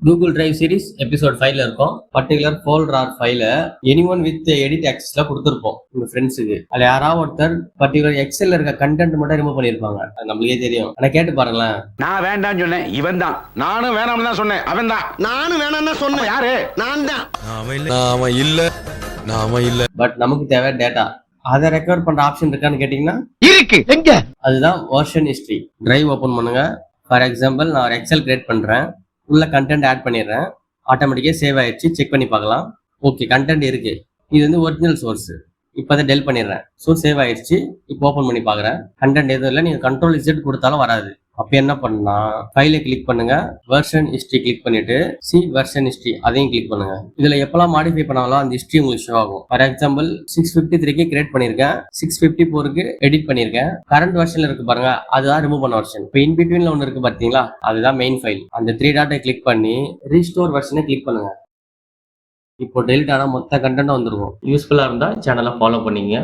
Google drive series episode 5ல இருக்கும். Particular folder or ஃபைல எனிஒன் வித் எடிட் ஆக்சஸ்ல கொடுத்துருப்போம் உங்க ஃப்ரெண்ட்ஸுக்கு. அதுல யாராவது ஒருத்தர் பர்டிகுலர் எக்ஸல்ல இருக்க கண்டென்ட் மட்டும் ரிமூவ் பண்ணிருப்பாங்க. அது நம்மளுக்கே தெரியும். ஆனா கேட்டு பாருங்களேன். நான் வேண்டாம்னு சொன்னேன், இவன் தான். நானும் வேணாம்னு தான் சொன்னேன், அவன் தான். நானும் வேணாம்னு தான் சொன்னேன், யாரு? நான் தான். நாம இல்ல. பட் நமக்கு தேவை டேட்டா. அதை ரெக்கவர் பண்ற ஆப்ஷன் இருக்கான்னு கேட்டீங்கன்னா இருக்கு. எங்க? அதுதான் வெர்ஷன் ஹிஸ்டரி. டிரைவ் ஓபன் பண்ணுங்க. ஃபார் எக்ஸாம்பிள் நான் ஒரு எக்ஸல் கிரியேட் பண்றேன். உள்ள கண்டென்ட் ஆட் பண்ணிடுறேன். ஆட்டோமேட்டிக்கா சேவ் ஆயிடுச்சு. செக் பண்ணி பார்க்கலாம். ஓகே, கண்டென்ட் இருக்கு. இது வந்து ஒரிஜினல் சோர்ஸ். இப்போ அதை டெல் பண்ணிடுறேன். ஸோ சேவ் ஆயிடுச்சு. இப்போ ஓப்பன் பண்ணி பார்க்குறேன். கண்டென்ட் எதுவும் இல்லை. நீங்கள் கண்ட்ரோல் இசட் கொடுத்தாலும் வராது. அப்போ என்ன பண்ணா, ஃபைலை கிளிக் பண்ணுங்க. வெர்ஷன் ஹிஸ்ட்ரி கிளிக் பண்ணிட்டு சி வெர்ஷன் ஹிஸ்ட்ரி அதையும் கிளிக் பண்ணுங்க. இதுல எப்பெல்லாம் மாடிஃபை பண்ணாலும் அந்த ஹிஸ்ட்ரி உங்களுக்கு ஷோ ஆகும். ஃபார் எக்ஸாம்பிள் 653க்கு கிரியேட் பண்ணிருக்கேன், 654க்கு எடிட் பண்ணிருக்கேன். கரண்ட் வெர்ஷன்ல இருக்கு பாருங்க, அதுதான் ரிமூவ் பண்ண வெர்ஷன். இப்போ இன் பிட்வீன்ல ஒன்று இருக்கு பார்த்தீங்களா, அதுதான் மெயின் ஃபைல். அந்த 3 டாட்டை கிளிக் பண்ணி ரீஸ்டோர் வெர்ஷனை கிளிக் பண்ணுங்க. இப்போ டெலிட் ஆன மொத்த கண்டென்ட் வந்துருக்கும். யூஸ்ஃபுல்லா இருந்தா சேனலை ஃபாலோ பண்ணீங்க.